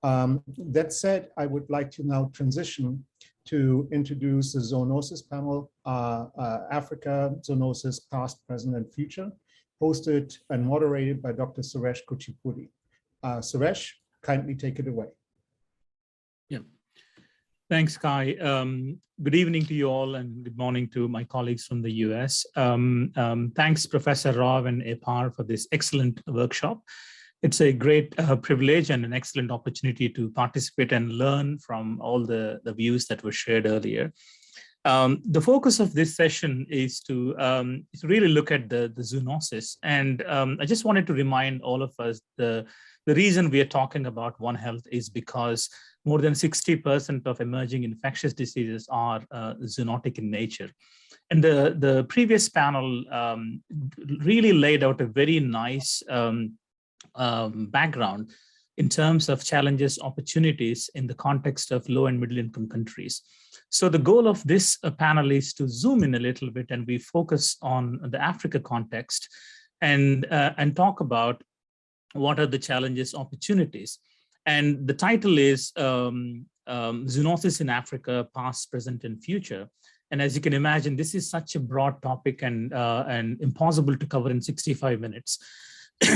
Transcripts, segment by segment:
That said, I would like to now transition to introduce the Zoonosis panel, Africa, Zoonosis, Past, Present, and Future, hosted and moderated by Dr. Suresh Kuchipudi. Suresh, kindly take it away. Yeah, thanks, Kai. Good evening to you all, and good morning to my colleagues from the US. Thanks, Professor Rao and EPAR, for this excellent workshop. It's a great privilege and an excellent opportunity to participate and learn from all the views that were shared earlier. The focus of this session is to really look at the zoonosis. And I just wanted to remind all of us the reason we are talking One Health is because more than 60% of emerging infectious diseases are zoonotic in nature. And the previous panel really laid out a very nice background in terms of challenges, opportunities in the context of low and middle income countries. So the goal of this panel is to zoom in a little bit, and we focus on the Africa context and talk about what are the challenges, opportunities. And the title is Zoonosis in Africa, Past, Present, and Future. And as you can imagine, this is such a broad topic and impossible to cover in 65 minutes.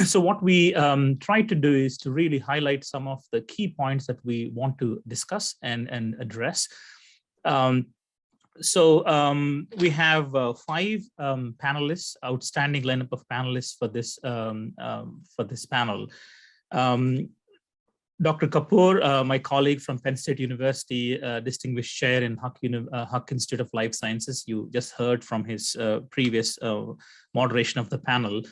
So what we try to do is to really highlight some of the key points that we want to discuss and address. We have 5 panelists, outstanding lineup of panelists for this panel. Dr. Kapur, my colleague from Penn State University, distinguished chair in Huck Institute of Life Sciences. You just heard from his previous moderation of the panel.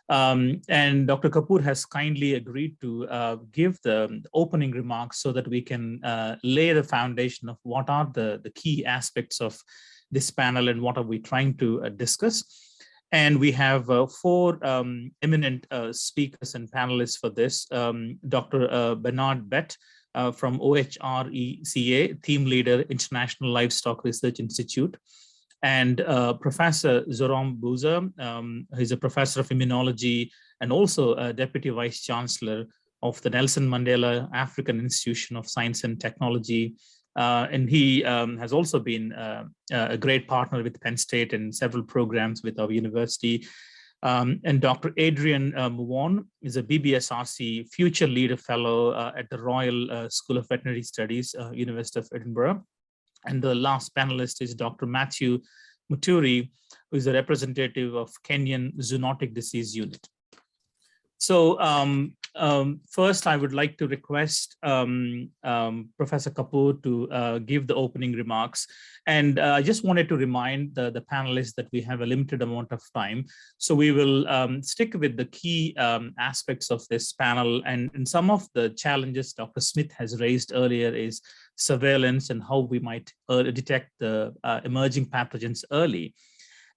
And Dr. Kapur has kindly agreed to give the opening remarks so that we can lay the foundation of what are the key aspects of this panel and what are we trying to discuss. And we have 4 eminent speakers and panelists for this. Dr. Bett from OHRECA, Team Leader, International Livestock Research Institute. And Professor Jerome Buza, who's a professor of immunology and also a deputy vice chancellor of the Nelson Mandela African Institution of Science and Technology. And he has also been a great partner with Penn State in several programs with our university. And Dr. Adrian Muon is a BBSRC Future Leader Fellow at the Royal School of Veterinary Studies, University of Edinburgh. And the last panelist is Dr. Matthew Muturi, who is a representative of Kenyan Zoonotic Disease Unit. So first, I would like to request Professor Kapur to give the opening remarks. And I just wanted to remind the panelists that we have a limited amount of time. So we will stick with the key aspects of this panel. And some of the challenges Dr. Smith has raised earlier is surveillance and how we might detect the emerging pathogens early.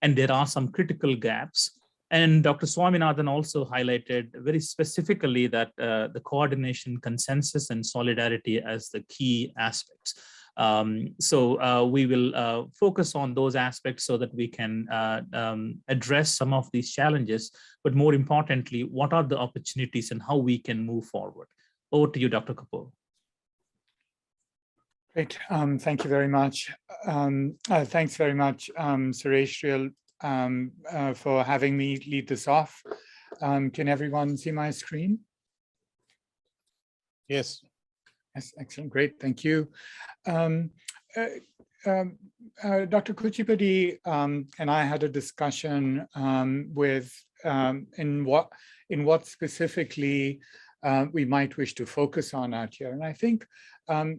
And there are some critical gaps. And Dr. Swaminathan also highlighted very specifically that the coordination, consensus, and solidarity as the key aspects. We will focus on those aspects so that we can address some of these challenges, but more importantly, what are the opportunities and how we can move forward. Over to you, Dr. Kapur. Great, thank you very much. Thanks very much, Suresh, for having me lead this off. Can everyone see my screen? Yes. Yes, excellent, great, thank you. Dr. Kuchipudi and I had a discussion with in what specifically we might wish to focus on out here. And I think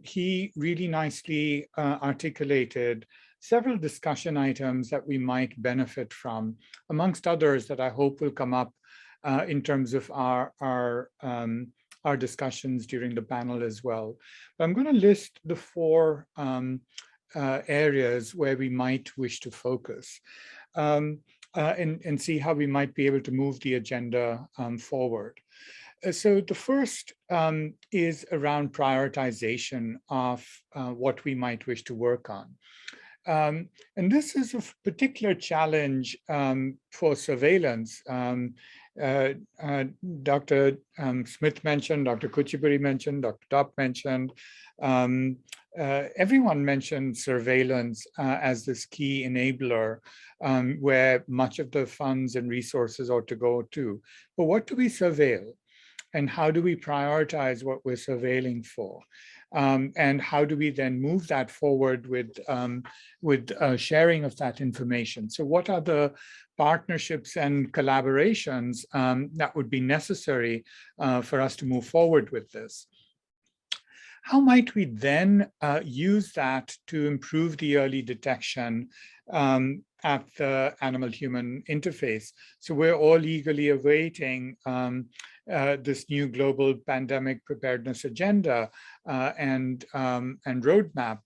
he really nicely articulated several discussion items that we might benefit from, amongst others that I hope will come up in terms of our discussions during the panel as well. But I'm going to list the 4 areas where we might wish to focus and see how we might be able to move the agenda forward. So the first is around prioritization of what we might wish to work on. And this is a particular challenge for surveillance Dr. Smith mentioned, Dr. Kuchipudi mentioned, Dr. Top mentioned, everyone mentioned surveillance as this key enabler where much of the funds and resources ought to go to. But what do we surveil? And how do we prioritize what we're surveilling for? And how do we then move that forward with sharing of that information? So what are the partnerships and collaborations that would be necessary for us to move forward with this? How might we then use that to improve the early detection at the animal-human interface? So we're all eagerly awaiting this new global pandemic preparedness agenda and roadmap.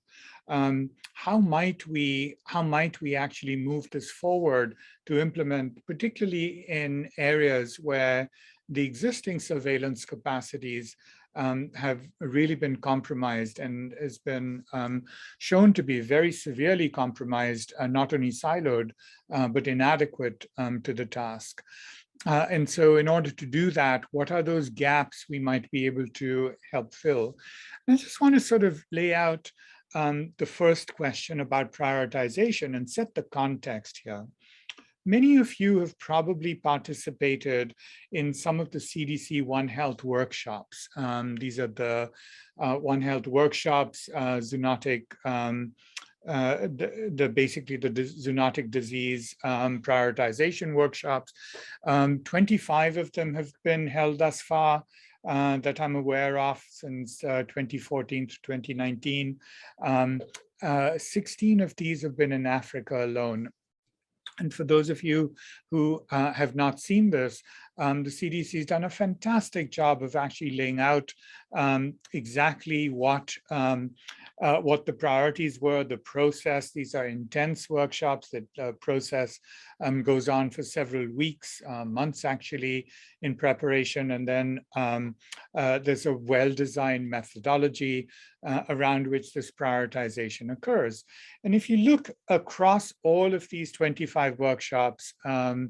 How might we actually move this forward to implement, particularly in areas where the existing surveillance capacities have really been compromised and has been shown to be very severely compromised, not only siloed, but inadequate to the task. And so in order to do that, what are those gaps we might be able to help fill? And I just want to sort of lay out the first question about prioritization and set the context here. Many of you have probably participated in some of the CDC One Health workshops. These are the One Health workshops, Zoonotic, basically the zoonotic disease prioritization workshops. 25 of them have been held thus far that I'm aware of since 2014 to 2019. 16 of these have been in Africa alone. And for those of you who have not seen this, the CDC has done a fantastic job of actually laying out exactly what the priorities were, the process. These are intense workshops. The process goes on for several weeks, months actually, in preparation. And then there's a well-designed methodology around which this prioritization occurs. And if you look across all of these 25 workshops over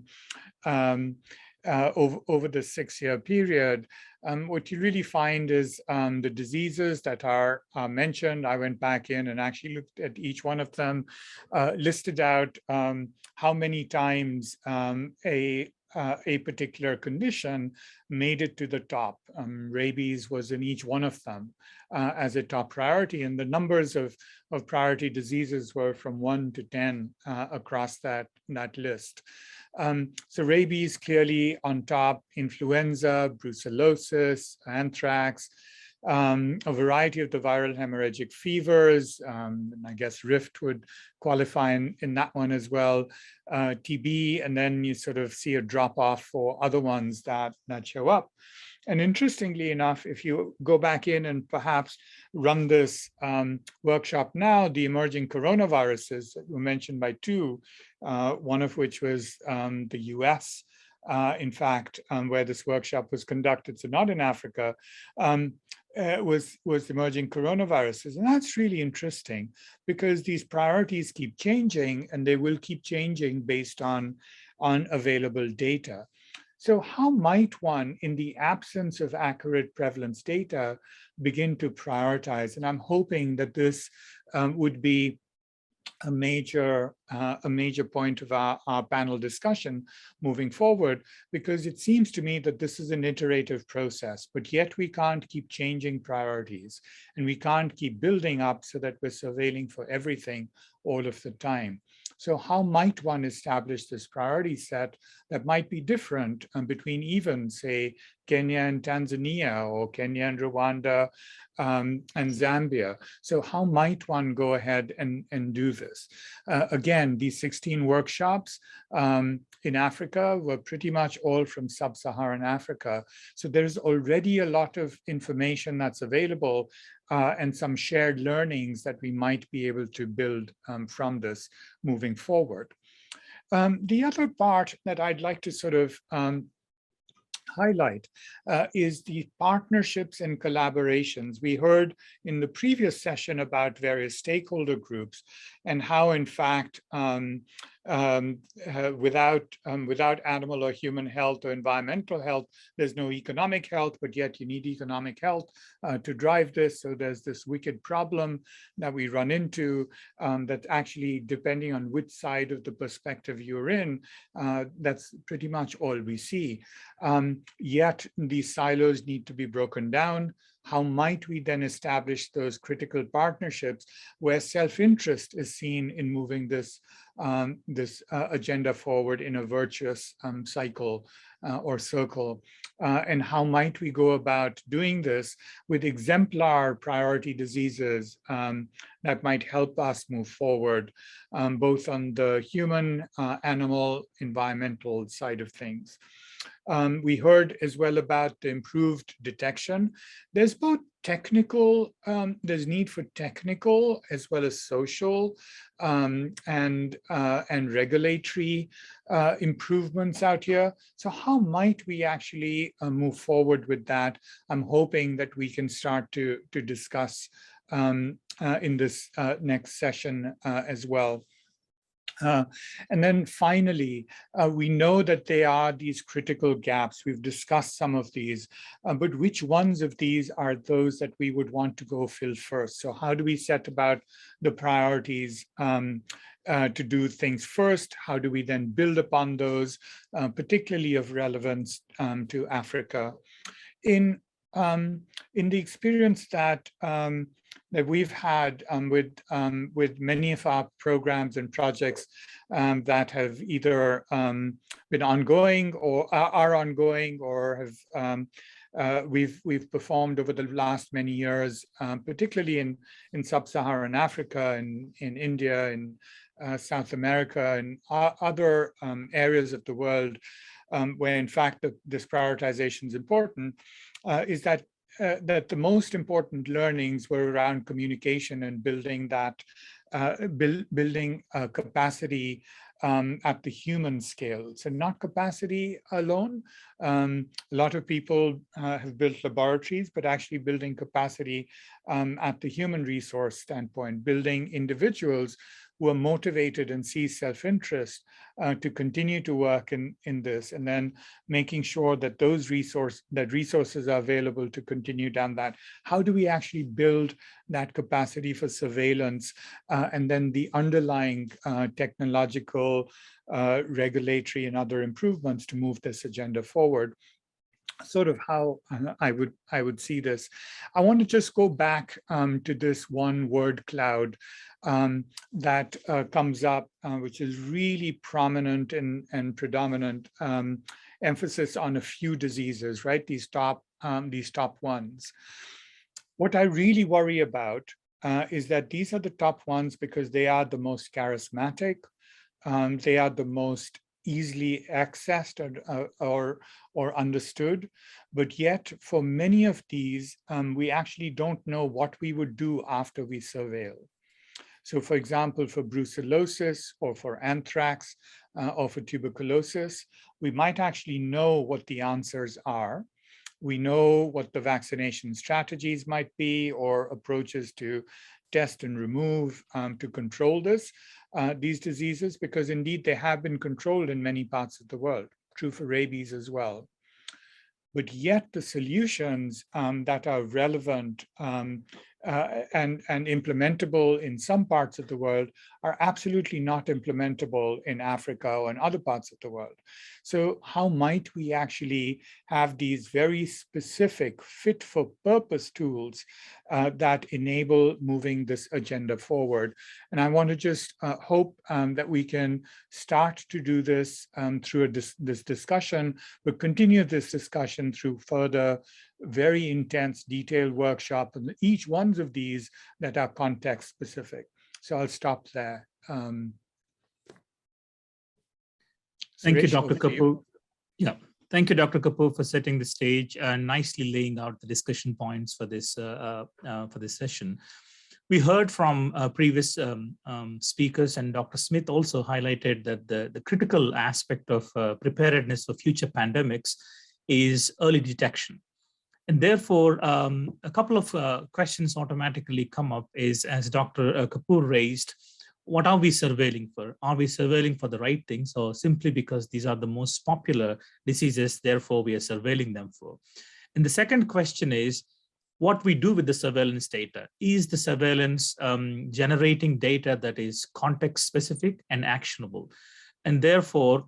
the 6-year period, what you really find is the diseases that are mentioned. I went back in and actually looked at each one of them, listed out how many times a particular condition made it to the top. Rabies was in each one of them as a top priority, and the numbers of priority diseases were from 1 to 10 across that list. So rabies clearly on top, influenza, brucellosis, anthrax, a variety of the viral hemorrhagic fevers, and I guess Rift would qualify in that one as well, TB, and then you sort of see a drop off for other ones that show up. And interestingly enough, if you go back in and perhaps run this workshop now, the emerging coronaviruses that were mentioned by two, one of which was the US, in fact, where this workshop was conducted, so not in Africa, was emerging coronaviruses. And that's really interesting because these priorities keep changing and they will keep changing based on available data. So how might one, in the absence of accurate prevalence data, begin to prioritize? And I'm hoping that this would be a major point of our panel discussion moving forward, because it seems to me that this is an iterative process, but yet we can't keep changing priorities and we can't keep building up so that we're surveilling for everything all of the time. So how might one establish this priority set that might be different between even, say, Kenya and Tanzania, or Kenya and Rwanda and Zambia? So how might one go ahead and do this? Again, these 16 workshops in Africa were pretty much all from sub-Saharan Africa. So there's already a lot of information that's available and some shared learnings that we might be able to build from this moving forward. The other part that I'd like to sort of highlight is the partnerships and collaborations. We heard in the previous session about various stakeholder groups and how, in fact, without animal or human health or environmental health, there's no economic health, but yet you need economic health to drive this. So there's this wicked problem that we run into that actually, depending on which side of the perspective you're in, that's pretty much all we see. Yet these silos need to be broken down. How might we then establish those critical partnerships where self-interest is seen in moving this agenda forward in a virtuous cycle or circle? And how might we go about doing this with exemplar priority diseases that might help us move forward, both on the human, animal, environmental side of things? We heard as well about the improved detection. There's both technical, there's need for technical as well as social and regulatory improvements out here. So how might we actually move forward with that? I'm hoping that we can start to discuss in this next session as well. And then finally, we know that there are these critical gaps. We've discussed some of these, but which ones of these are those that we would want to go fill first? So how do we set about the priorities to do things first? How do we then build upon those, particularly of relevance to Africa? In the experience that we've had with many of our programs and projects that have either been ongoing or are ongoing, or have we've performed over the last many years, particularly in sub-Saharan Africa, in India, in South America, and other areas of the world where in fact this prioritization is important, is that the most important learnings were around communication and building that, building capacity at the human scale. So not capacity alone. A lot of people have built laboratories, but actually building capacity at the human resource standpoint, building individuals who are motivated and see self-interest to continue to work in this, and then making sure that those resources are available to continue down that. How do we actually build that capacity for surveillance and then the underlying technological, regulatory, and other improvements to move this agenda forward? Sort of how I would see this. I want to just go back to this one word cloud that comes up, which is really prominent and predominant emphasis on a few diseases, right? These top ones. What I really worry about is that these are the top ones because they are the most charismatic, they are the most easily accessed or understood, but yet for many of these, we actually don't know what we would do after we surveil. So for example, for brucellosis or for anthrax or for tuberculosis, we might actually know what the answers are. We know what the vaccination strategies might be or approaches to test and remove to control these diseases, because indeed they have been controlled in many parts of the world, true for rabies as well. But yet the solutions that are relevant and implementable in some parts of the world are absolutely not implementable in Africa or in other parts of the world. So how might we actually have these very specific fit for purpose tools that enable moving this agenda forward? And I want to just hope that we can start to do this through this discussion, but continue this discussion through further very intense detailed workshop on each one of these that are context specific. So I'll stop there. Thank you, Suresh, Dr. Kapur. Yeah, thank you, Dr. Kapur, for setting the stage and nicely laying out the discussion points for this session. We heard from previous speakers, and Dr. Smith also highlighted that the critical aspect of preparedness for future pandemics is early detection. And therefore, a couple of questions automatically come up is, as Dr. Kapur raised, what are we surveilling for? Are we surveilling for the right things, or simply because these are the most popular diseases, therefore we are surveilling them for? And the second question is, what we do with the surveillance data. Is the surveillance generating data that is context specific and actionable? And therefore,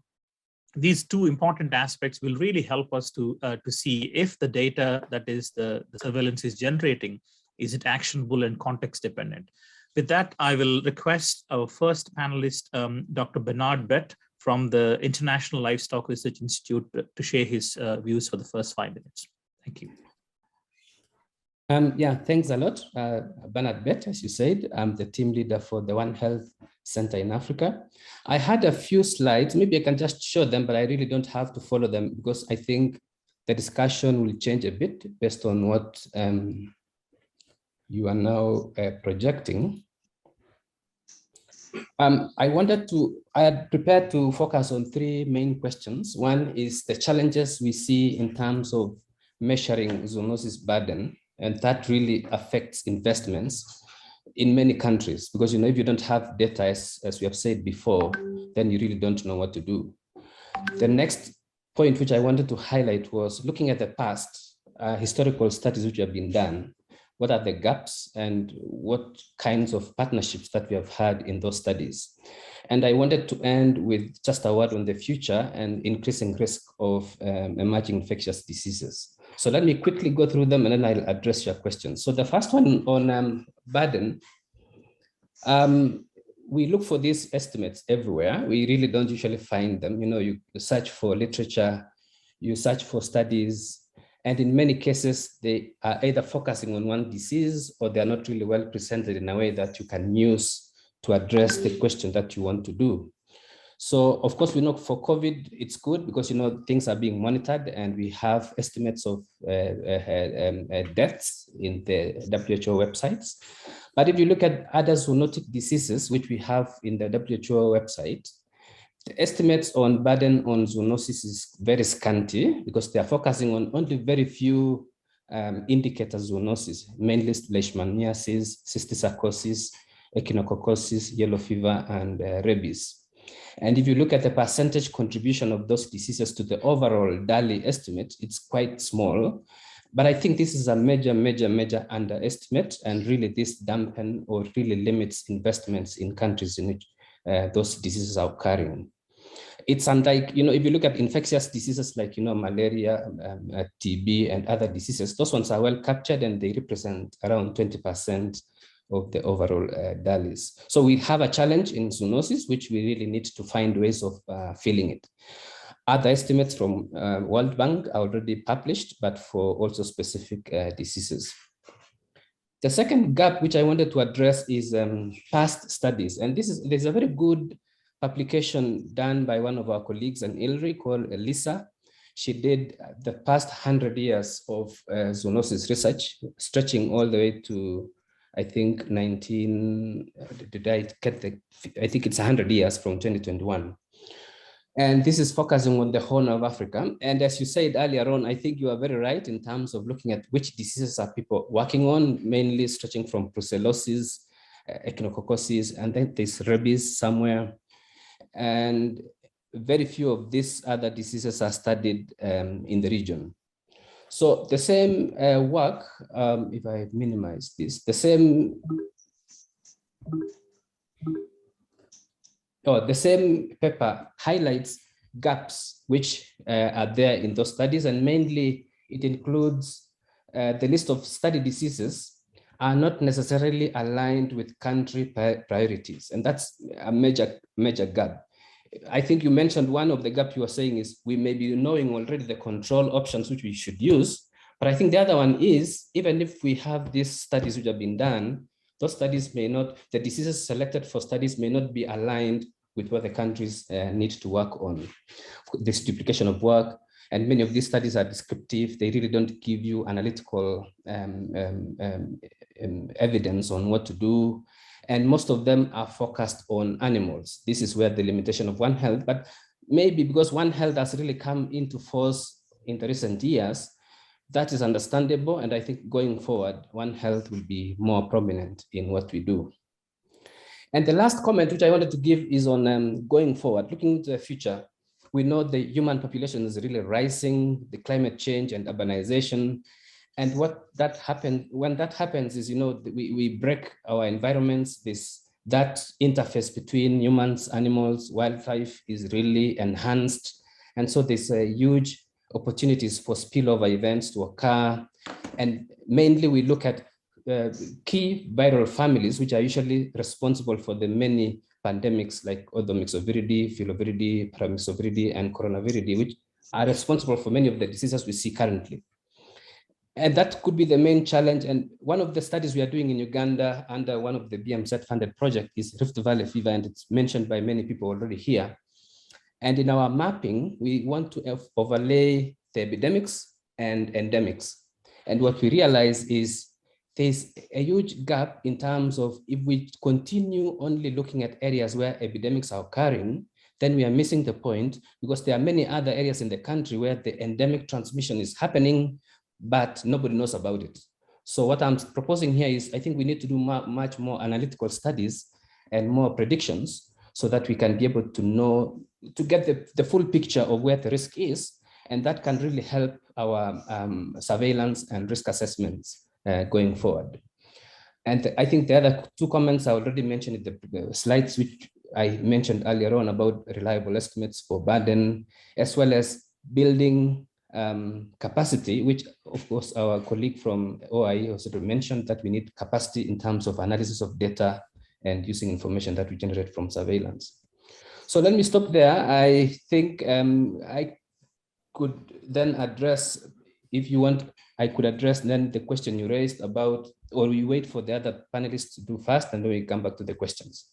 these two important aspects will really help us to see if the data that is the surveillance is generating, is it actionable and context dependent? With that, I will request our first panelist, Dr. Bernard Bett from the International Livestock Research Institute, to share his views for the first 5 minutes. Thank you. Yeah, thanks a lot. Bernard Bett, as you said, I'm the team leader for the One Health Center in Africa. I had a few slides, maybe I can just show them, but I really don't have to follow them because I think the discussion will change a bit based on what you are now projecting. I had prepared to focus on 3 main questions. One is the challenges we see in terms of measuring zoonosis burden, and that really affects investments in many countries, because if you don't have data, as we have said before, then you really don't know what to do. The next point which I wanted to highlight was looking at the past historical studies which have been done. What are the gaps and what kinds of partnerships that we have had in those studies? And I wanted to end with just a word on the future and increasing risk of emerging infectious diseases. So let me quickly go through them and then I'll address your questions. So the first one on burden, we look for these estimates everywhere. We really don't usually find them. You search for literature, you search for studies, and in many cases, they are either focusing on one disease or they're not really well presented in a way that you can use to address the question that you want to do. So of course, we know for COVID, it's good because things are being monitored and we have estimates of deaths in the WHO websites. But if you look at other zoonotic diseases, which we have in the WHO website, the estimates on burden on zoonosis is very scanty because they are focusing on only very few indicators of zoonosis, mainly leishmaniasis, cysticercosis, echinococcosis, yellow fever, and rabies. And if you look at the percentage contribution of those diseases to the overall DALI estimate, it's quite small. But I think this is a major underestimate, and really this dampen or really limits investments in countries in which those diseases are occurring. It's unlike, if you look at infectious diseases like, malaria, TB, and other diseases, those ones are well captured and they represent around 20% of the overall DALIs. So we have a challenge in zoonosis, which we really need to find ways of filling it. Other estimates from World Bank are already published, but for also specific diseases. The second gap which I wanted to address is past studies. And there's a very good publication done by one of our colleagues in ILRI called Elisa. She did the past 100 years of zoonosis research, stretching all the way to, I think, I think it's 100 years from 2021. And this is focusing on the Horn of Africa. And as you said earlier on, I think you are very right in terms of looking at which diseases are people working on, mainly stretching from brucellosis, echinococcosis, and then there's rabies somewhere. And very few of these other diseases are studied in the region. So the same work, if I minimize this, the same paper highlights gaps which are there in those studies, and mainly it includes the list of study diseases are not necessarily aligned with country priorities, and that's a major gap. I think you mentioned one of the gaps you were saying is we may be knowing already the control options which we should use, but I think the other one is, even if we have these studies which have been done, those studies may not, the diseases selected for studies may not be aligned with what the countries need to work on. This duplication of work, and many of these studies are descriptive. They really don't give you analytical evidence on what to do. And most of them are focused on animals. This is where the limitation of One Health, but maybe because One Health has really come into force in the recent years, that is understandable. And I think going forward, One Health will be more prominent in what we do. And the last comment which I wanted to give is on going forward, looking into the future. We know the human population is really rising, the climate change and urbanization. And when that happens is, we break our environments. That interface between humans, animals, wildlife is really enhanced. And so there's a huge opportunities for spillover events to occur. And mainly we look at key viral families, which are usually responsible for the many pandemics like orthomyxoviridae, filoviridae, paramyxoviridae, and coronaviridae, which are responsible for many of the diseases we see currently. And that could be the main challenge. And one of the studies we are doing in Uganda under one of the BMZ-funded project is Rift Valley fever, and it's mentioned by many people already here. And in our mapping, we want to overlay the epidemics and endemics. And what we realize is there's a huge gap in terms of if we continue only looking at areas where epidemics are occurring, then we are missing the point, because there are many other areas in the country where the endemic transmission is happening, but nobody knows about it. So what I'm proposing here is, I think we need to do much more analytical studies and more predictions so that we can be able to know, to get the full picture of where the risk is, and that can really help our surveillance and risk assessments going forward. And I think the other two comments I already mentioned in the slides, which I mentioned earlier on about reliable estimates for burden, as well as building capacity, which of course our colleague from OIE also mentioned, that we need capacity in terms of analysis of data and using information that we generate from surveillance. So let me stop there. I think I could then address, if you want, I could address then the question you raised about, or we wait for the other panelists to do first and then we come back to the questions.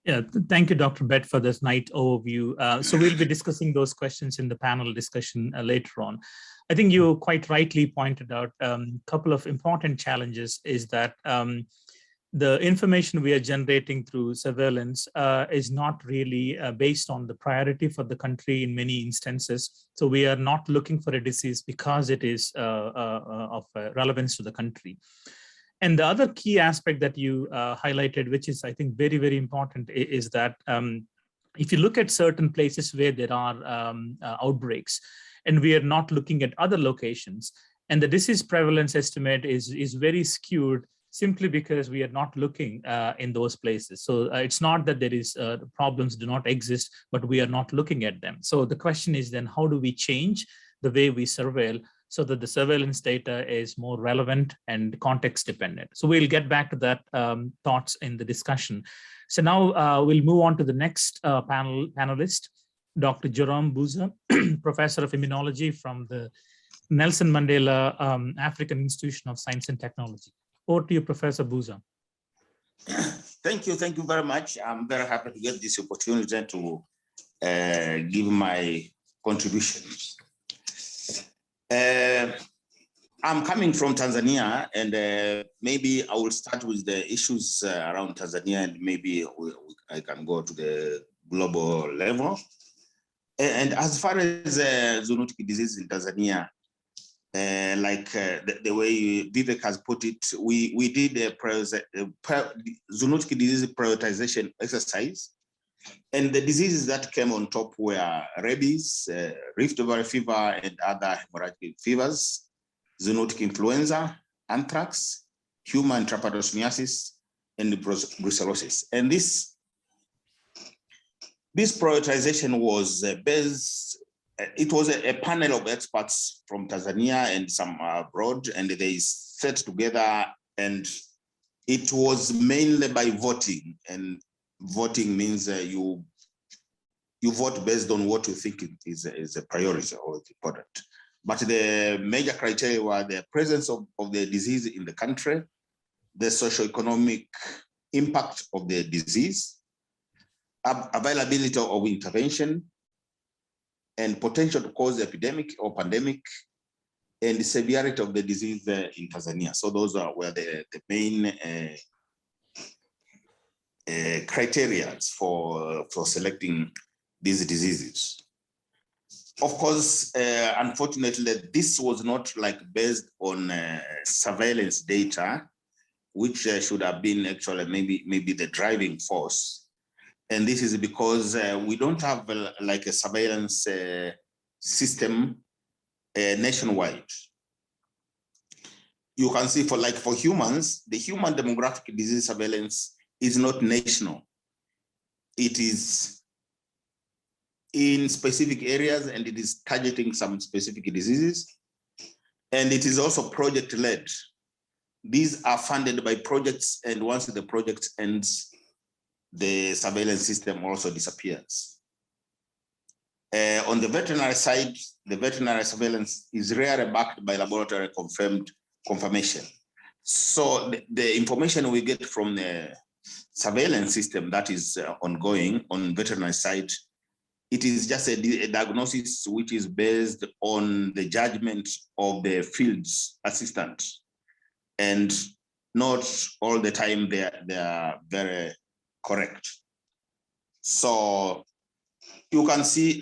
Yeah, thank you, Dr. Bett, for this nice overview. So we'll be discussing those questions in the panel discussion later on. I think you quite rightly pointed out a couple of important challenges is that the information we are generating through surveillance is not really based on the priority for the country in many instances. So we are not looking for a disease because it is of relevance to the country. And the other key aspect that you highlighted, which is, I think, very, very important, is that if you look at certain places where there are outbreaks, and we are not looking at other locations, and the disease prevalence estimate is very skewed simply because we are not looking in those places. So it's not that there is problems do not exist, but we are not looking at them. So the question is then, how do we change the way we surveil so that the surveillance data is more relevant and context dependent? So we'll get back to that thoughts in the discussion. So now we'll move on to the next panelist, Dr. Jerome Buza, Professor of Immunology from the Nelson Mandela African Institution of Science and Technology. Over to you, Professor Buza. Thank you very much. I'm very happy to get this opportunity to give my contributions. I'm coming from Tanzania, and maybe I will start with the issues around Tanzania, and maybe I can go to the global level. And as far as zoonotic disease in Tanzania, the way Vivek has put it, we did a zoonotic disease prioritization exercise, and the diseases that came on top were rabies, Rift Valley fever, and other hemorrhagic fevers, zoonotic influenza, anthrax, human trypanosomiasis, and brucellosis. And this prioritization was based. It was a panel of experts from Tanzania and some abroad, and they set together, and it was mainly by voting. And voting means you vote based on what you think is a priority or important. But the major criteria were the presence of the disease in the country, the socioeconomic impact of the disease, availability of intervention, and potential to cause epidemic or pandemic, and the severity of the disease in Tanzania. So those were the main criteria for selecting these diseases. Of course, unfortunately, this was not based on surveillance data. which should have been actually maybe the driving force. And this is because we don't have like a surveillance system nationwide. You can see for humans, the human demographic disease surveillance is not national. It is in specific areas and it is targeting some specific diseases. And it is also project-led. These are funded by projects, and once the project ends, the surveillance system also disappears. On the veterinary side, the veterinary surveillance is rarely backed by laboratory confirmation. So the information we get from the surveillance system that is ongoing on veterinary side, it is just a diagnosis which is based on the judgment of the field's assistant. And not all the time they are very correct. So you can see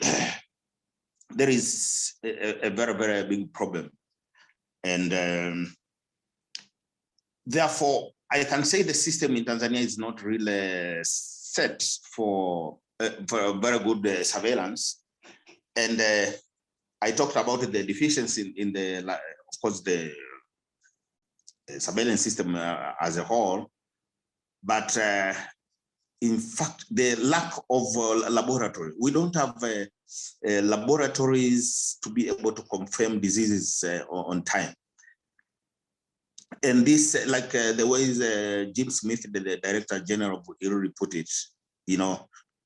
there is a very, very big problem. And therefore, I can say the system in Tanzania is not really set for very good surveillance. And I talked about the deficiency in the, of course, the surveillance system as a whole, but in fact, the lack of laboratory. We don't have laboratories to be able to confirm diseases on time. And this, like the way Jim Smith, the Director General of IRRI, put it,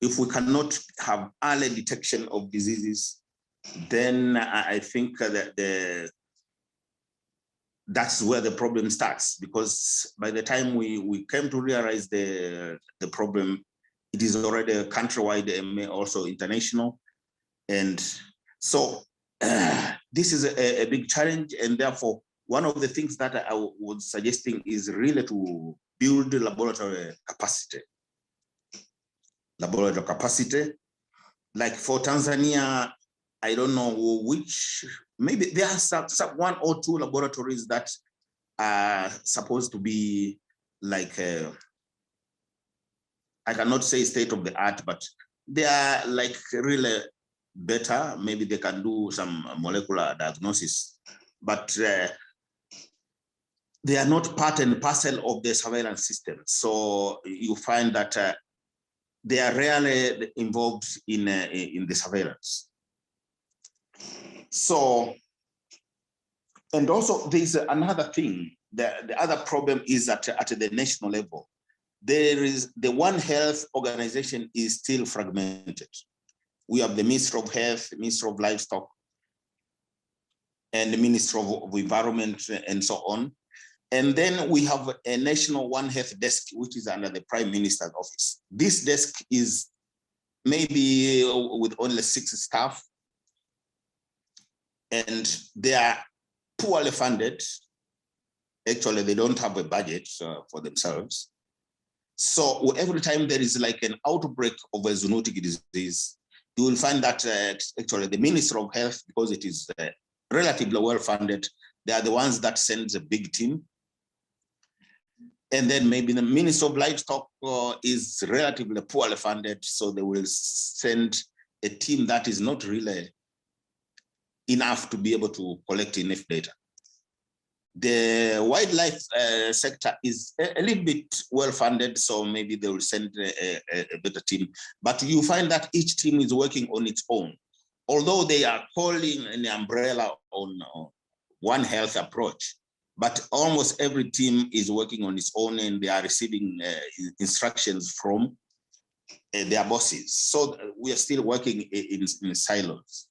if we cannot have early detection of diseases, then I think that that's where the problem starts, because by the time we came to realize the problem, it is already a countrywide and also international. And so this is a big challenge, and therefore one of the things that I was suggesting is really to build laboratory capacity. Laboratory capacity, like for Tanzania, I don't know which, maybe there are some one or two laboratories that are supposed to be like, I cannot say state of the art, but they are like really better. Maybe they can do some molecular diagnosis, but they are not part and parcel of the surveillance system. So you find that they are rarely involved in the surveillance. So, and also there's another thing, the other problem is that at the national level, there is the One Health organization is still fragmented. We have the Minister of Health, Minister of Livestock, and the Minister of Environment, and so on. And then we have a national One Health desk, which is under the Prime Minister's office. This desk is maybe with only 6 staff, and they are poorly funded. Actually, they don't have a budget for themselves. So every time there is like an outbreak of a zoonotic disease, you will find that actually the Minister of Health, because it is relatively well funded, they are the ones that send a big team. And then maybe the Minister of Livestock is relatively poorly funded, so they will send a team that is not really enough to be able to collect enough data. The wildlife sector is a little bit well funded, so maybe they will send a better team. But you find that each team is working on its own, although they are calling an umbrella on One Health approach. But almost every team is working on its own, and they are receiving instructions from their bosses. So we are still working in silos.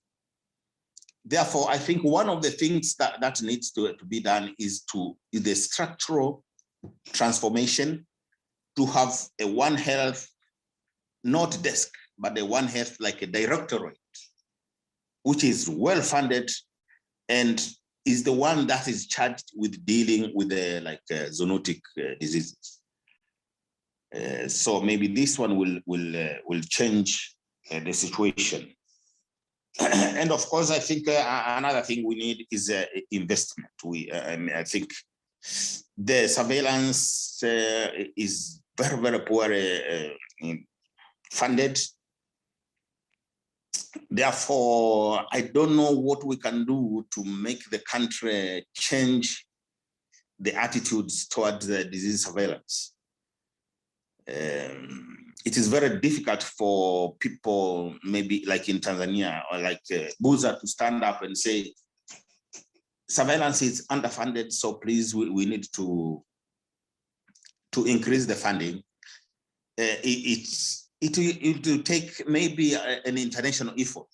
Therefore, I think one of the things that needs to be done is the structural transformation to have a One Health, not desk, but a One Health like a directorate, which is well funded and is the one that is charged with dealing with the zoonotic diseases. So maybe this one will change the situation. And of course, I think another thing we need is investment. I think The surveillance is very, very poor funded. Therefore, I don't know what we can do to make the country change the attitudes towards the disease surveillance. It is very difficult for people, maybe like in Tanzania or like Buza, to stand up and say, surveillance is underfunded, so please, we need to increase the funding. It will take maybe an international effort.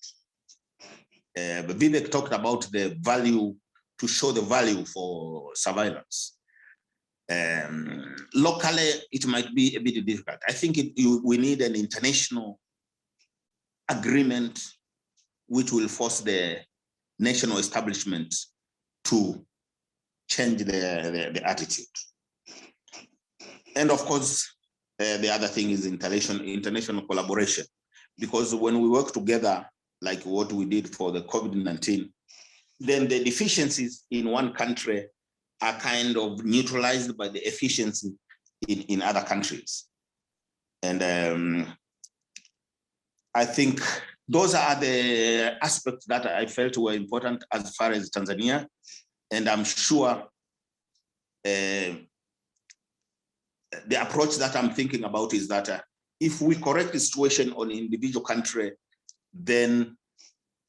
But Vivek talked about the value, to show the value for surveillance. Locally, it might be a bit difficult. I think we need an international agreement which will force the national establishment to change the attitude. And of course, the other thing is international collaboration, because when we work together, like what we did for the COVID-19, then the deficiencies in one country are kind of neutralized by the efficiency in other countries. And I think those are the aspects that I felt were important as far as Tanzania. And I'm sure the approach that I'm thinking about is that if we correct the situation on individual country, then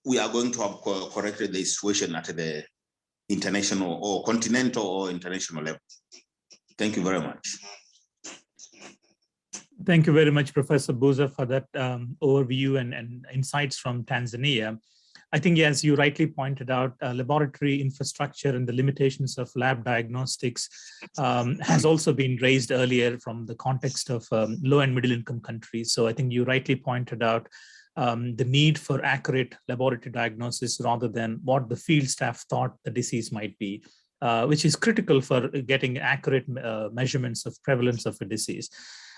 we are going to have corrected the situation at the international or continental or international level. Thank you very much. Thank you very much, Professor Buza, for that overview and insights from Tanzania. I think, as you rightly pointed out, laboratory infrastructure and the limitations of lab diagnostics has also been raised earlier from the context of low and middle income countries. So I think you rightly pointed out the need for accurate laboratory diagnosis rather than what the field staff thought the disease might be, which is critical for getting accurate measurements of prevalence of a disease.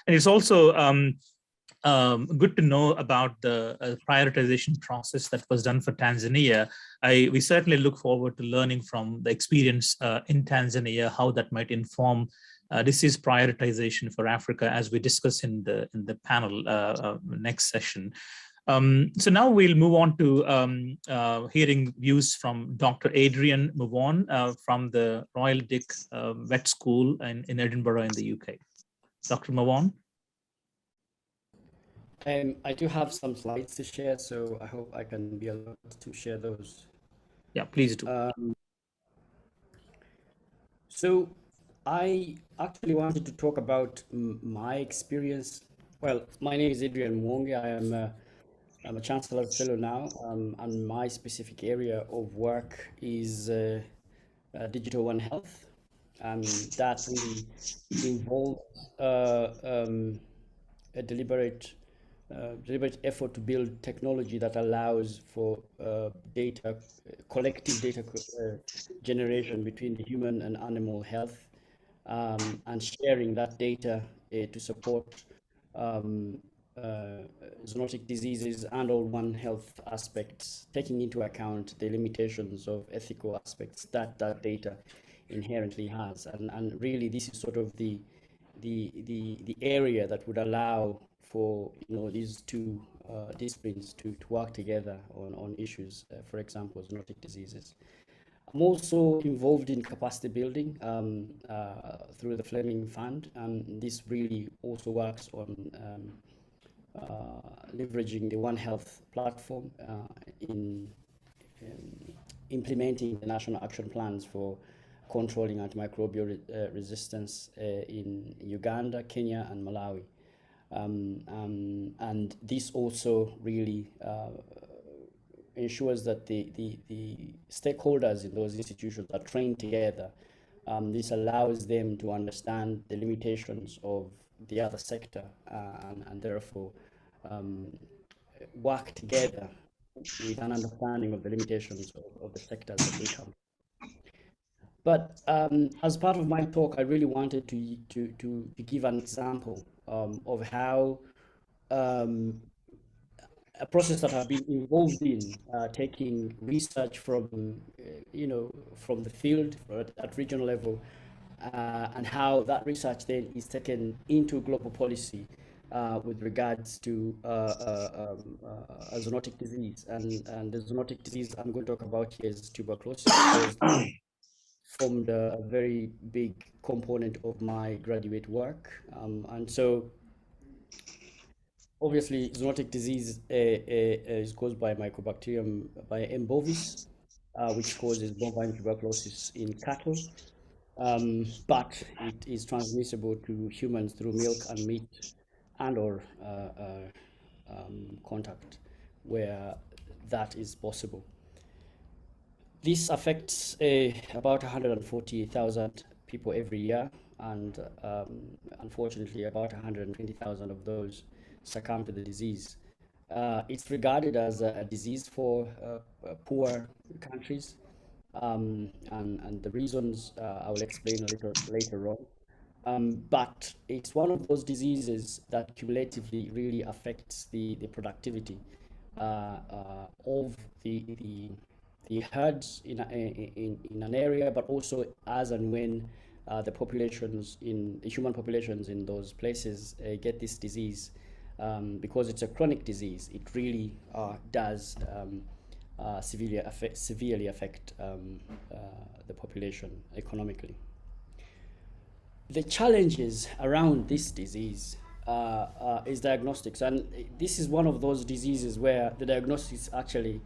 And it's also good to know about the prioritization process that was done for Tanzania. We certainly look forward to learning from the experience in Tanzania, how that might inform disease prioritization for Africa, as we discuss in the panel next session. So now we'll move on to hearing views from Dr. Adrian Mavon from the Royal Dick Vet School in Edinburgh in the UK. Dr. Mavon? I do have some slides to share, so I hope I can be allowed to share those. Yeah, please do. So I actually wanted to talk about my experience. Well, my name is Adrian Mwonge. I'm a Chancellor's Fellow now, and my specific area of work is Digital One Health. That really involves a deliberate effort to build technology that allows for collective data generation between the human and animal health, and sharing that data to support zoonotic diseases and all One Health aspects, taking into account the limitations of ethical aspects that data inherently has. And really, this is sort of the area that would allow for these two disciplines to work together on issues, for example, zoonotic diseases. I'm also involved in capacity building through the Fleming Fund, and this really also works on leveraging the One Health platform in implementing the national action plans for controlling antimicrobial resistance in Uganda, Kenya, and Malawi. And this also really ensures that the stakeholders in those institutions are trained together. This allows them to understand the limitations of the other sector and therefore work together with an understanding of the limitations of the sectors that they come. But as part of my talk, I really wanted to give an example of how a process that I've been involved in, taking research from from the field at regional level and how that research then is taken into global policy with regards to a zoonotic disease. And the zoonotic disease I'm going to talk about here is tuberculosis, because formed a very big component of my graduate work. And so obviously zoonotic disease is caused by Mycobacterium, by M. bovis, which causes bovine tuberculosis in cattle. But it is transmissible to humans through milk and meat and or contact where that is possible. This affects about 140,000 people every year, and unfortunately about 120,000 of those succumb to the disease. It's regarded as a disease for poor countries, and the reasons I will explain a little later on. But it's one of those diseases that cumulatively really affects the productivity of the herds in an area, but also as and when the human populations in those places get this disease, because it's a chronic disease, it really does severely affect the population economically. The challenges around this disease is diagnostics, and this is one of those diseases where the diagnostics actually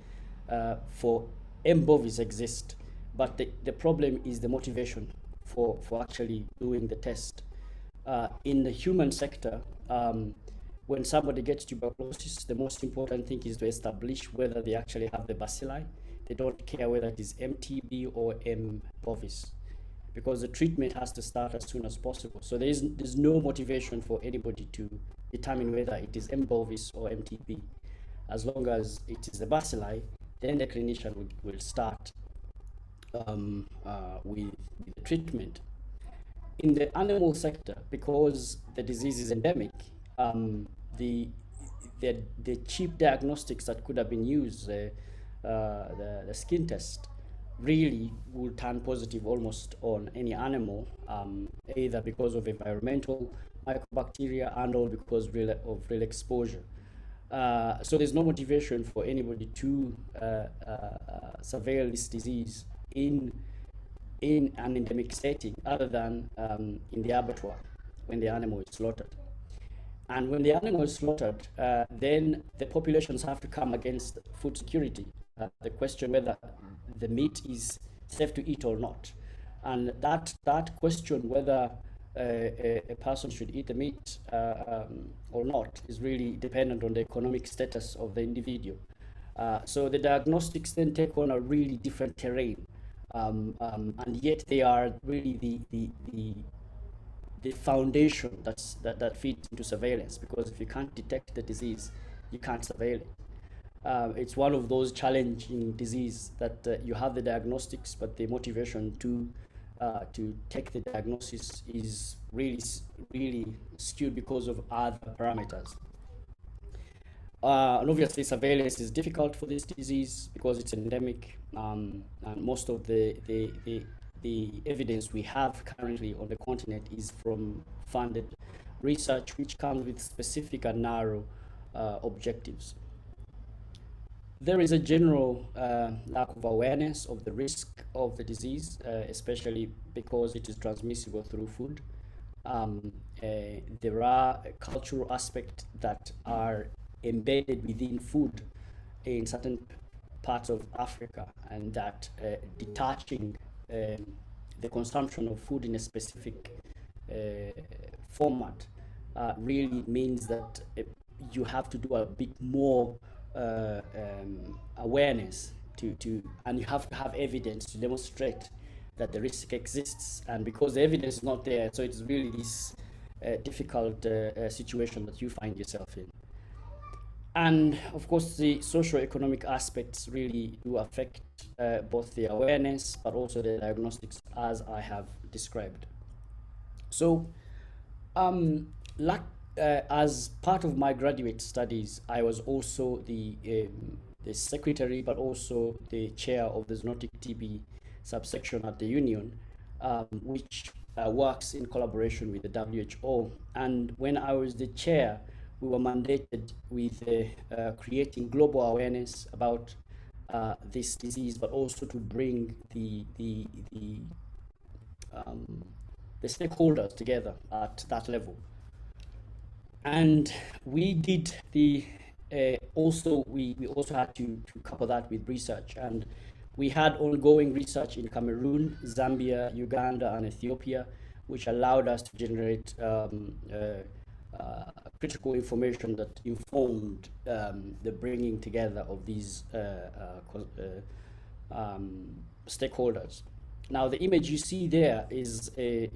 for M. bovis exist, but the problem is the motivation for actually doing the test. In the human sector, when somebody gets tuberculosis, the most important thing is to establish whether they actually have the bacilli. They don't care whether it is MTB or M. bovis, because the treatment has to start as soon as possible. So there's no motivation for anybody to determine whether it is M. bovis or MTB. As long as it is the bacilli, then the clinician will start with the treatment. In the animal sector, because the disease is endemic, the cheap diagnostics that could have been used, the skin test, really will turn positive almost on any animal, either because of environmental mycobacteria and or because of real exposure. So there's no motivation for anybody to surveil this disease in an endemic setting other than in the abattoir when the animal is slaughtered. And when the animal is slaughtered, then the populations have to come against food security. The question whether the meat is safe to eat or not. And that question whether a person should eat the meat or not is really dependent on the economic status of the individual. So the diagnostics then take on a really different terrain, and yet they are really the foundation that feeds into surveillance, because if you can't detect the disease, you can't surveil it. It's one of those challenging disease that you have the diagnostics, but the motivation to take the diagnosis is really skewed because of other parameters. And obviously surveillance is difficult for this disease because it's endemic, and most of the evidence we have currently on the continent is from funded research, which comes with specific and narrow objectives. There is a general lack of awareness of the risk of the disease, especially because it is transmissible through food. There are cultural aspects that are embedded within food in certain parts of Africa, and that detaching the consumption of food in a specific format really means that you have to do a bit more awareness and you have to have evidence to demonstrate that the risk exists. And because the evidence is not there, so it's really this difficult situation that you find yourself in. And of course, the socio-economic aspects really do affect both the awareness, but also the diagnostics, as I have described. So, as part of my graduate studies, I was also the secretary, but also the chair of the Zoonotic TB subsection at the Union, which works in collaboration with the WHO. And when I was the chair, we were mandated with creating global awareness about this disease, but also to bring the stakeholders together at that level. And we did the we also had to couple that with research, and we had ongoing research in Cameroon, Zambia, Uganda, and Ethiopia, which allowed us to generate critical information that informed the bringing together of these stakeholders. Now, the image you see there is a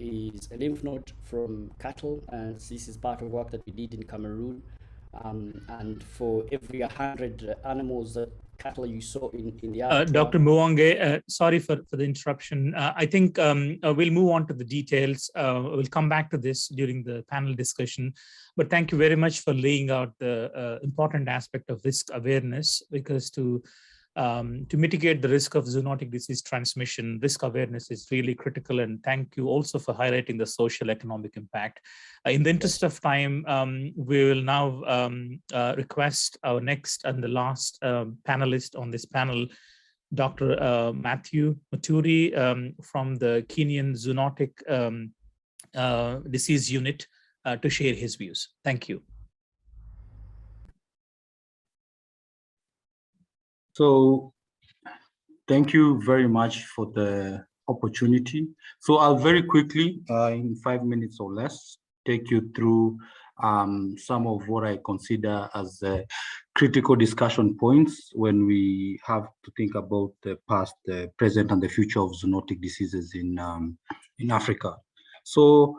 lymph node from cattle, and this is part of work that we did in Cameroon. And for every 100 animals that cattle you saw in the Dr. Mwange, sorry for the interruption. I think we'll move on to the details. We'll come back to this during the panel discussion. But thank you very much for laying out the important aspect of risk awareness, because to mitigate the risk of zoonotic disease transmission, risk awareness is really critical. And thank you also for highlighting the social economic impact. In the interest of time, we will now request our next and the last panelist on this panel, Dr. Matthew Muturi from the Kenyan Zoonotic Disease Unit to share his views. Thank you. So thank you very much for the opportunity. So I'll very quickly, in 5 minutes or less, take you through some of what I consider as critical discussion points when we have to think about the past, the present, and the future of zoonotic diseases in Africa. So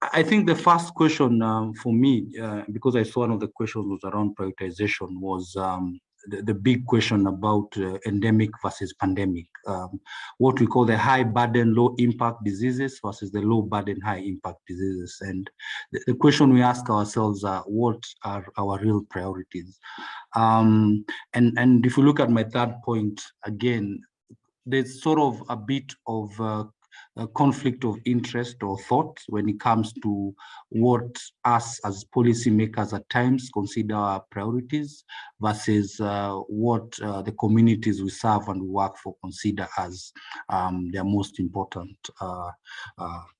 I think the first question for me, because I saw one of the questions was around prioritization, was the big question about endemic versus pandemic, what we call the high burden, low impact diseases versus the low burden, high impact diseases. And the question we ask ourselves are, what are our real priorities? And if we look at my third point, again, there's sort of a bit of a conflict of interest or thought when it comes to what us as policymakers at times consider our priorities versus what the communities we serve and work for consider as their most important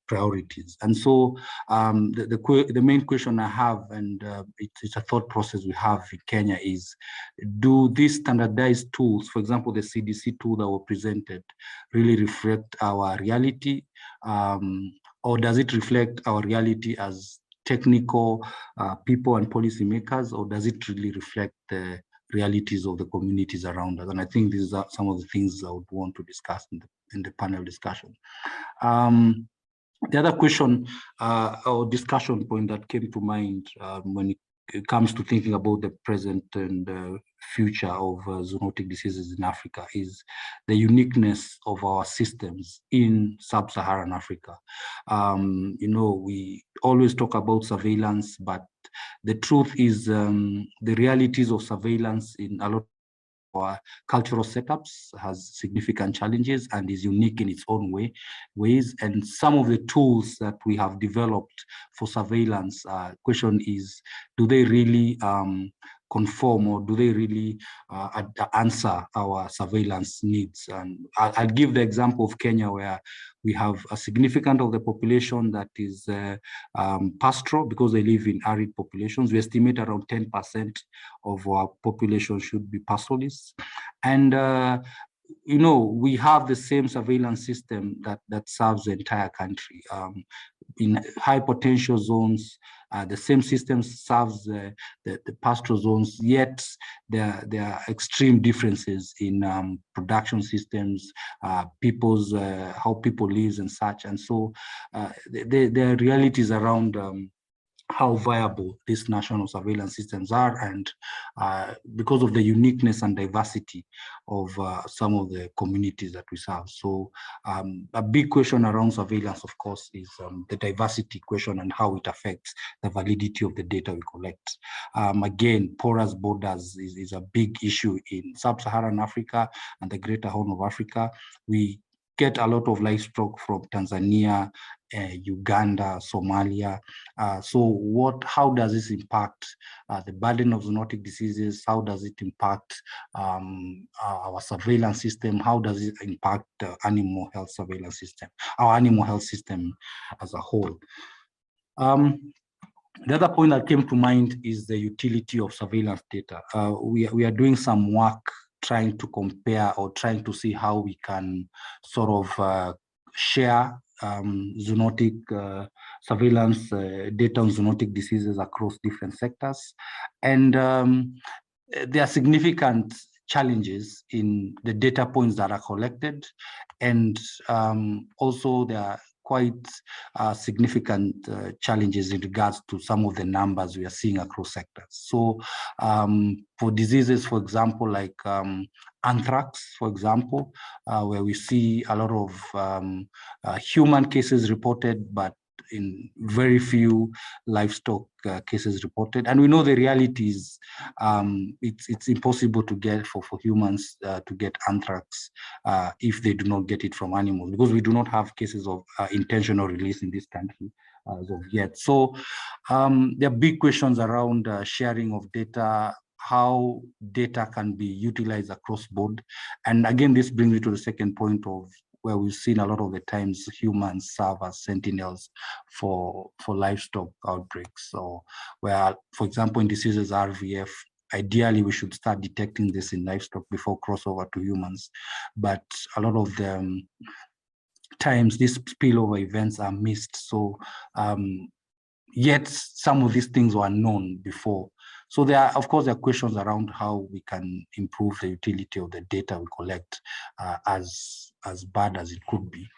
priorities. And so the main question I have, and it's a thought process we have in Kenya, is do these standardized tools, for example, the CDC tool that were presented, really reflect our reality, or does it reflect our reality as technical people and policymakers, or does it really reflect the realities of the communities around us? And I think these are some of the things I would want to discuss in the panel discussion. The other question or discussion point that came to mind when it comes to thinking about the present and future of zoonotic diseases in Africa is the uniqueness of our systems in sub-Saharan Africa. You know, we always talk about surveillance, but the truth is the realities of surveillance in a lot our cultural setups has significant challenges and is unique in its own ways. And some of the tools that we have developed for surveillance, question is, do they really conform, or do they really answer our surveillance needs? And I'll give the example of Kenya, where we have a significant of the population that is pastoral because they live in arid populations. We estimate around 10% of our population should be pastoralists. And you know, we have the same surveillance system that serves the entire country. In high potential zones, the same system serves the pastoral zones, yet there are extreme differences in production systems, people's, how people live and such. And so there are realities around how viable these national surveillance systems are, and because of the uniqueness and diversity of some of the communities that we serve. So a big question around surveillance, of course, is the diversity question and how it affects the validity of the data we collect. Again, porous borders is a big issue in sub-Saharan Africa and the Greater Horn of Africa. We get a lot of livestock from Tanzania Uganda, Somalia. So how does this impact the burden of zoonotic diseases? How does it impact our surveillance system? How does it impact the animal health surveillance system, our animal health system as a whole? The other point that came to mind is the utility of surveillance data. We are doing some work trying to compare or trying to see how we can sort of share zoonotic surveillance data on zoonotic diseases across different sectors. And there are significant challenges in the data points that are collected. And also there are quite significant challenges in regards to some of the numbers we are seeing across sectors. So for diseases, for example, like anthrax, for example, where we see a lot of human cases reported, but in very few livestock cases reported. And we know the reality is it's impossible to get for humans to get anthrax if they do not get it from animals, because we do not have cases of intentional release in this country as of yet. So there are big questions around sharing of data, how data can be utilized across board. And again, this brings me to the second point of where we've seen a lot of the times humans serve as sentinels for livestock outbreaks. So where, for example, in diseases RVF, ideally we should start detecting this in livestock before crossover to humans. But a lot of the times these spillover events are missed. So yet some of these things were known before. So there are, of course, there are questions around how we can improve the utility of the data we collect as bad as it could be.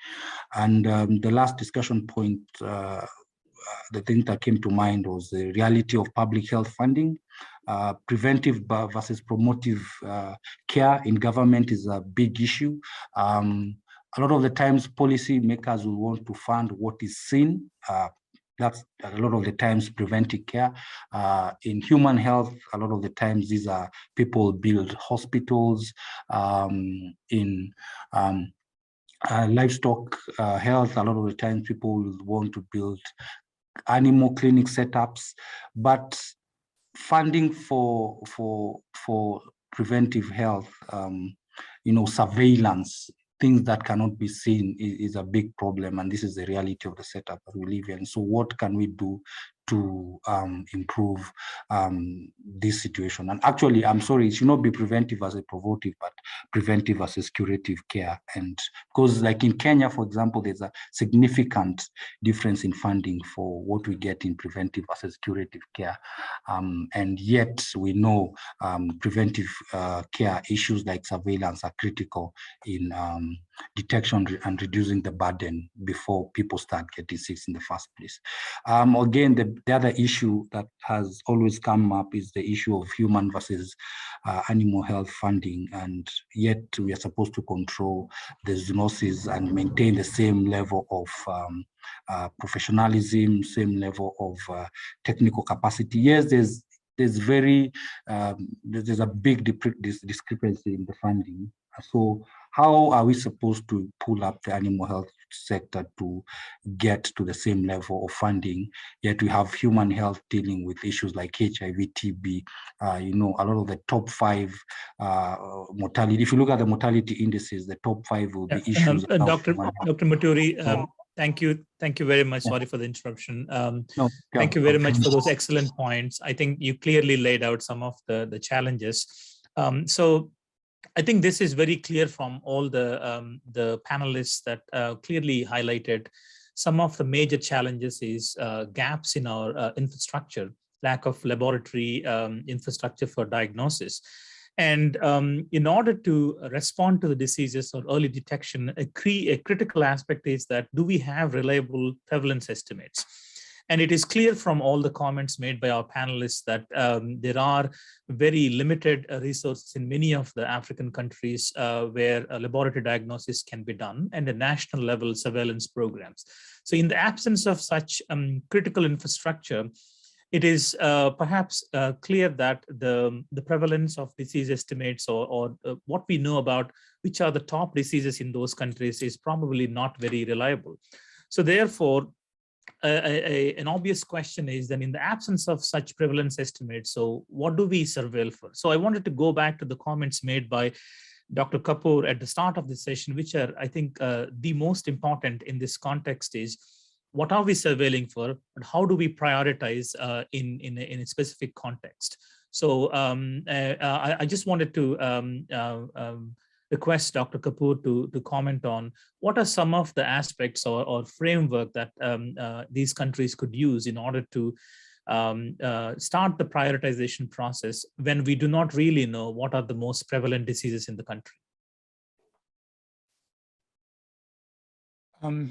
And the last discussion point, the thing that came to mind was the reality of public health funding. Preventive versus promotive care in government is a big issue. A lot of the times policy makers will want to fund what is seen. That's a lot of the times preventive care. In human health, a lot of the times these are people build hospitals. In livestock health, a lot of the times people want to build animal clinic setups, but funding for preventive health, surveillance, things that cannot be seen is a big problem, and this is the reality of the setup that we live in. So what can we do to improve this situation? And actually, I'm sorry, it should not be preventive as a provocative, but preventive as a curative care. And because like in Kenya, for example, there's a significant difference in funding for what we get in preventive versus curative care. And yet we know preventive care issues like surveillance are critical in detection and reducing the burden before people start getting sick in the first place. Again, the other issue that has always come up is the issue of human versus animal health funding, and yet we are supposed to control the zoonosis and maintain the same level of professionalism, same level of technical capacity. Yes, there's a big discrepancy in the funding. So how are we supposed to pull up the animal health sector to get to the same level of funding, yet we have human health dealing with issues like HIV, TB, a lot of the top 5 mortality. If you look at the mortality indices, the top 5 will be issues. Dr. Maturi, thank you very much. Sorry for the interruption. Thank you very much for those excellent points. I think you clearly laid out some of the challenges. So I think this is very clear from all the panelists that clearly highlighted some of the major challenges is gaps in our infrastructure, lack of laboratory infrastructure for diagnosis. And in order to respond to the diseases or early detection, a critical aspect is that do we have reliable prevalence estimates? And it is clear from all the comments made by our panelists that there are very limited resources in many of the African countries where laboratory diagnosis can be done and a national level surveillance programs. So in the absence of such critical infrastructure, it is perhaps clear that the prevalence of disease estimates or what we know about which are the top diseases in those countries is probably not very reliable. So therefore, an obvious question is then, in the absence of such prevalence estimates, so what do we surveil for? So I wanted to go back to the comments made by Dr. Kapur at the start of this session, which are, I think, the most important in this context is, what are we surveilling for, and how do we prioritize in a specific context? So I just wanted to request Dr. Kapur to comment on what are some of the aspects or framework that these countries could use in order to start the prioritization process when we do not really know what are the most prevalent diseases in the country.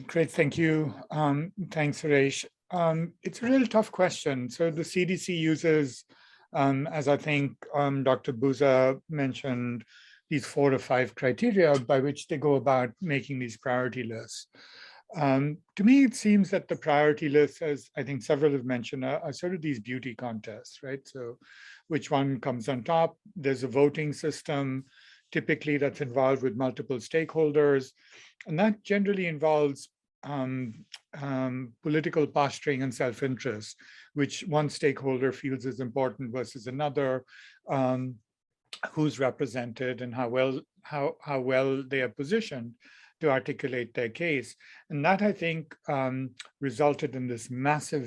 Great, thank you. Thanks, Suresh. It's a real tough question. So the CDC uses, as I think Dr. Buza mentioned, these 4 to 5 criteria by which they go about making these priority lists. To me, it seems that the priority lists, as I think several have mentioned, are sort of these beauty contests, right? So which one comes on top? There's a voting system, typically that's involved with multiple stakeholders, and that generally involves political posturing and self-interest, which one stakeholder feels is important versus another, who's represented and how well they are positioned to articulate their case. And that, I think, resulted in this massive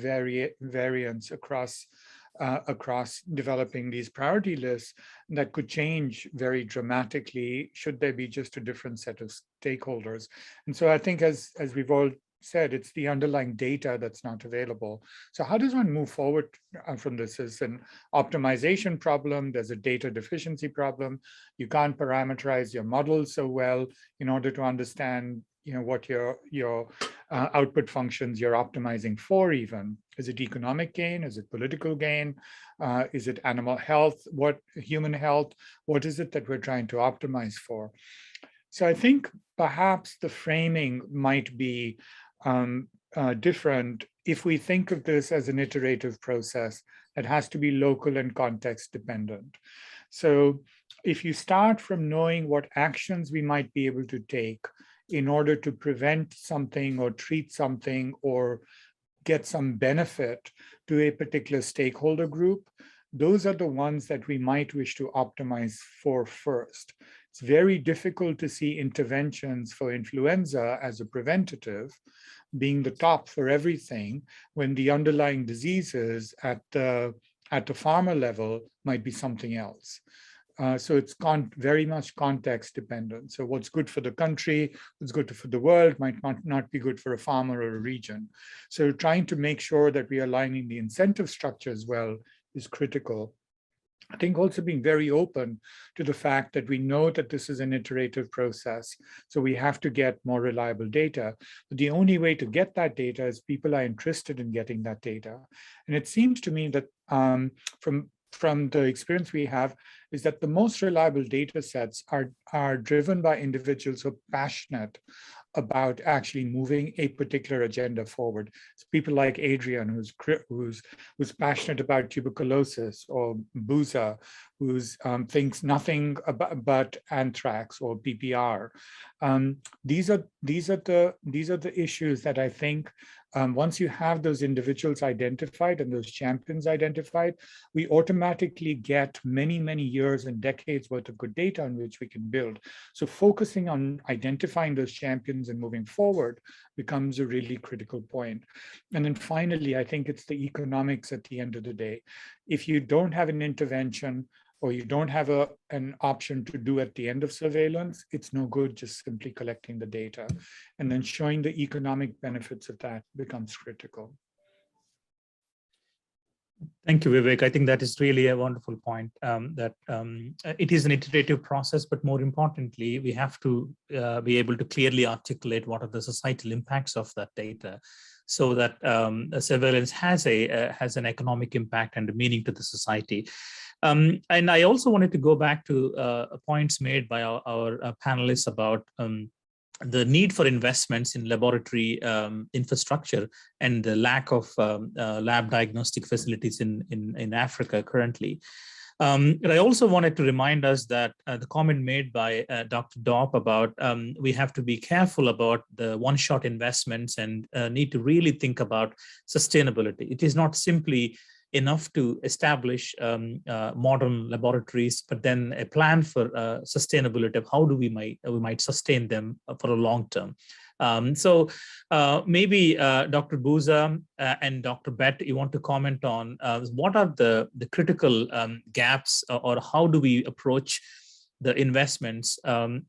variance across developing these priority lists that could change very dramatically should there be just a different set of stakeholders. And so I think, as we've all said, it's the underlying data that's not available. So how does one move forward from this? Is an optimization problem, there's a data deficiency problem. You can't parameterize your models so well in order to understand, what your output functions you're optimizing for even. Is it economic gain? Is it political gain? Is it animal health? What human health? What is it that we're trying to optimize for? So I think perhaps the framing might be different if we think of this as an iterative process that has to be local and context dependent. So if you start from knowing what actions we might be able to take in order to prevent something or treat something or get some benefit to a particular stakeholder group, those are the ones that we might wish to optimize for first. It's very difficult to see interventions for influenza as a preventative being the top for everything when the underlying diseases at the farmer level might be something else. So it's very much context dependent. So what's good for the country, what's good for the world might not be good for a farmer or a region. So trying to make sure that we are aligning the incentive structure as well is critical. I think also being very open to the fact that we know that this is an iterative process, so we have to get more reliable data. But the only way to get that data is people are interested in getting that data. And it seems to me that from the experience we have is that the most reliable data sets are driven by individuals who are passionate about actually moving a particular agenda forward. It's people like Adrian, who's passionate about tuberculosis, or Buza, who's thinks nothing but anthrax or PPR. These are the issues that I think once you have those individuals identified and those champions identified, we automatically get many, many years and decades worth of good data on which we can build. So focusing on identifying those champions and moving forward becomes a really critical point. And then finally, I think it's the economics at the end of the day. If you don't have an intervention or you don't have an option to do at the end of surveillance, it's no good just simply collecting the data. And then showing the economic benefits of that becomes critical. Thank you, Vivek. I think that is really a wonderful point, that it is an iterative process, but more importantly, we have to be able to clearly articulate what are the societal impacts of that data, so that surveillance has an economic impact and a meaning to the society. And I also wanted to go back to points made by our panelists about the need for investments in laboratory infrastructure and the lack of lab diagnostic facilities in Africa currently. But I also wanted to remind us that the comment made by Dr. Dopp about we have to be careful about the one-shot investments and need to really think about sustainability. It is not simply enough to establish modern laboratories, but then a plan for sustainability of how do we might sustain them for a long term. So maybe Dr. Buza and Dr. Bett, you want to comment on what are the critical gaps, or how do we approach the investments?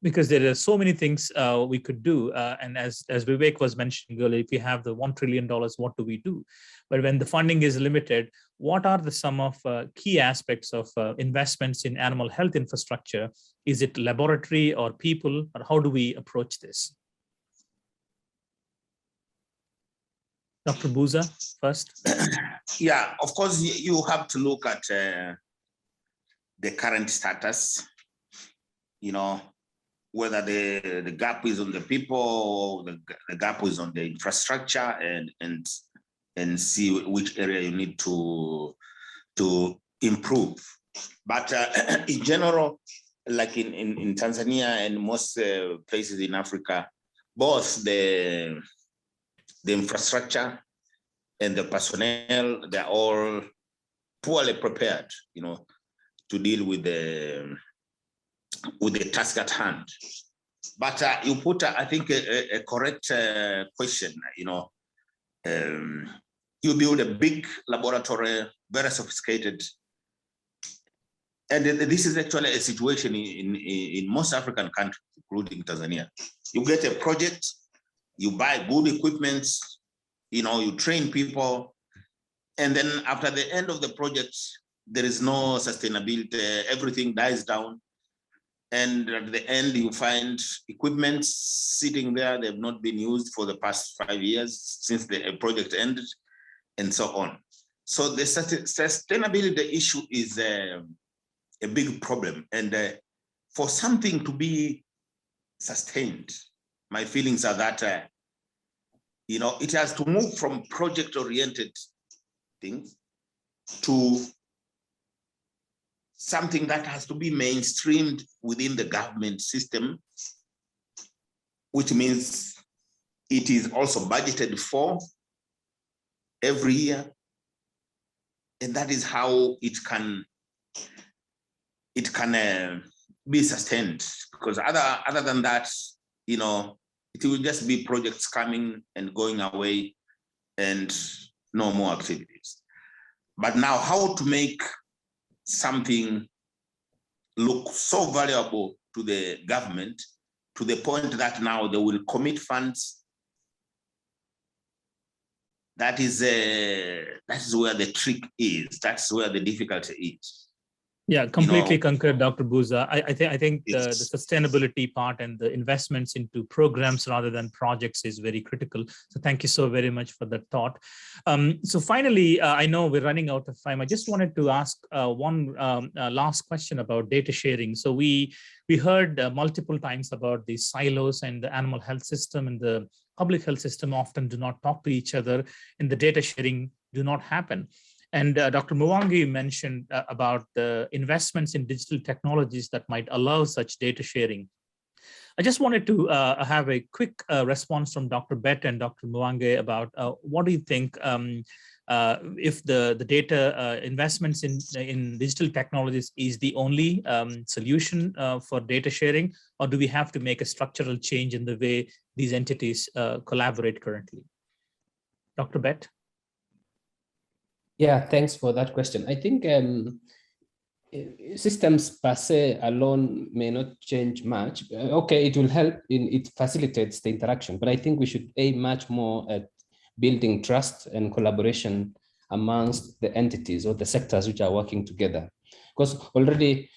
Because there are so many things we could do. And as Vivek was mentioning earlier, if we have the $1 trillion, what do we do? But when the funding is limited, what are some of key aspects of investments in animal health infrastructure? Is it laboratory or people, or how do we approach this? Dr. Buza first. Yeah, of course, you have to look at the current status, whether the gap is on the people, or the gap is on the infrastructure, and see which area you need to improve. But in general, like in Tanzania and most places in Africa, both the infrastructure and the personnel, they're all poorly prepared, to deal with the task at hand. But you put, I think, a correct question. You build a big laboratory, very sophisticated, and this is actually a situation in most African countries, including Tanzania. You get a project, you buy good equipment, you train people, and then after the end of the project, there is no sustainability, everything dies down. And at the end, you find equipment sitting there, they've not been used for the past 5 years since the project ended, and so on. So the sustainability issue is a big problem. And for something to be sustained, my feelings are that, it has to move from project-oriented things to something that has to be mainstreamed within the government system, which means it is also budgeted for every year. And that is how it can be sustained, because other than that, it will just be projects coming and going away and no more activities. But now, how to make something look so valuable to the government to the point that now they will commit funds, that is where the trick is. That's where the difficulty is. Yeah, completely concur, Dr. Buza. I think the sustainability part and the investments into programs rather than projects is very critical. So thank you so very much for that thought. So finally, I know we're running out of time. I just wanted to ask one last question about data sharing. So we heard multiple times about the silos, and the animal health system and the public health system often do not talk to each other, and the data sharing do not happen. And Dr. Mwangi mentioned about the investments in digital technologies that might allow such data sharing. I just wanted to have a quick response from Dr. Bett and Dr. Mwangi about what do you think if the data investments in digital technologies is the only solution for data sharing, or do we have to make a structural change in the way these entities collaborate currently? Dr. Bett? Yeah, thanks for that question. I think systems per se alone may not change much. Okay, it will help, it facilitates the interaction, but I think we should aim much more at building trust and collaboration amongst the entities or the sectors which are working together. Because already,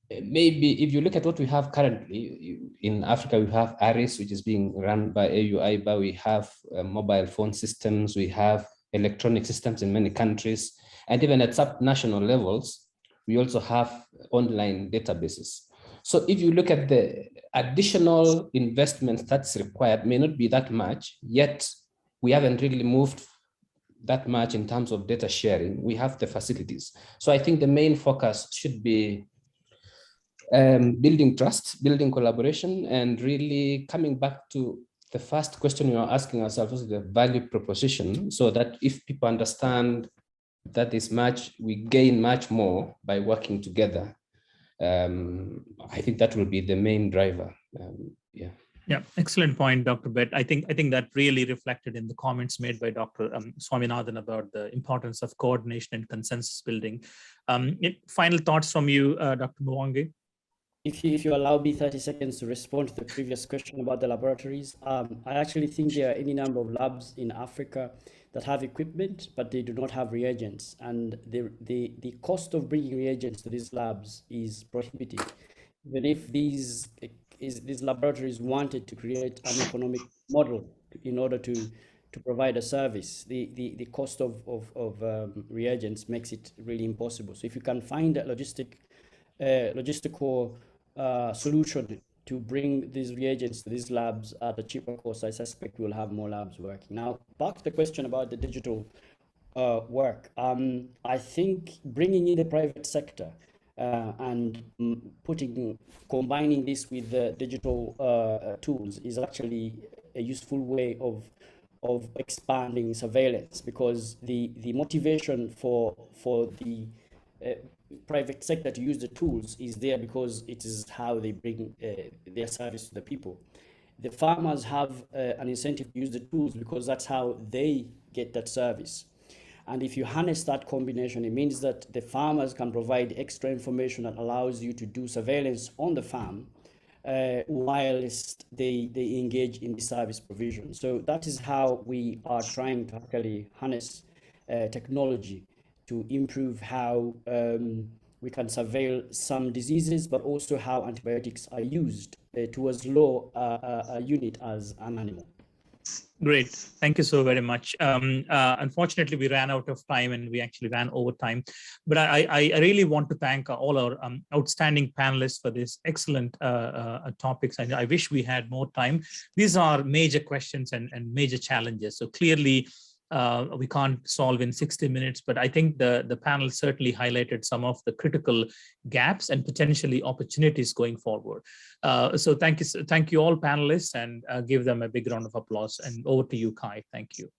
maybe if you look at what we have currently in Africa, we have ARIS, which is being run by AUI, but we have mobile phone systems, we have electronic systems in many countries, and even at sub-national levels, we also have online databases. So if you look at the additional investments that's required, may not be that much, yet we haven't really moved that much in terms of data sharing. We have the facilities. So I think the main focus should be building trust, building collaboration, and really coming back to the first question we are asking ourselves, is the value proposition, so that if people understand that is much, we gain much more by working together. I think that will be the main driver. Yeah, excellent point, Dr. Bett. I think that really reflected in the comments made by Dr. Swaminathan about the importance of coordination and consensus building. Final thoughts from you, Dr. Mwangi? If you allow me 30 seconds to respond to the previous question about the laboratories, I actually think there are any number of labs in Africa that have equipment, but they do not have reagents. And the cost of bringing reagents to these labs is prohibitive. Even if these laboratories wanted to create an economic model in order to provide a service, the cost of reagents makes it really impossible. So if you can find a logistical solution to bring these reagents to these labs at a cheaper cost, I suspect we'll have more labs working. Now, back to the question about the digital work. I think bringing in the private sector and combining this with the digital tools is actually a useful way of expanding surveillance, because the motivation for the private sector to use the tools is there because it is how they bring their service to the people. The farmers have an incentive to use the tools because that's how they get that service. And if you harness that combination, it means that the farmers can provide extra information that allows you to do surveillance on the farm whilst they engage in the service provision. So that is how we are trying to actually harness technology to improve how we can surveil some diseases, but also how antibiotics are used to as low a unit as an animal. Great. Thank you so very much. Unfortunately, we ran out of time and we actually ran over time. But I really want to thank all our outstanding panelists for this excellent topics. I wish we had more time. These are major questions and major challenges. So clearly, we can't solve in 60 minutes, but I think the panel certainly highlighted some of the critical gaps and potentially opportunities going forward. So thank you all panelists, and give them a big round of applause. And over to you, Kai. Thank you.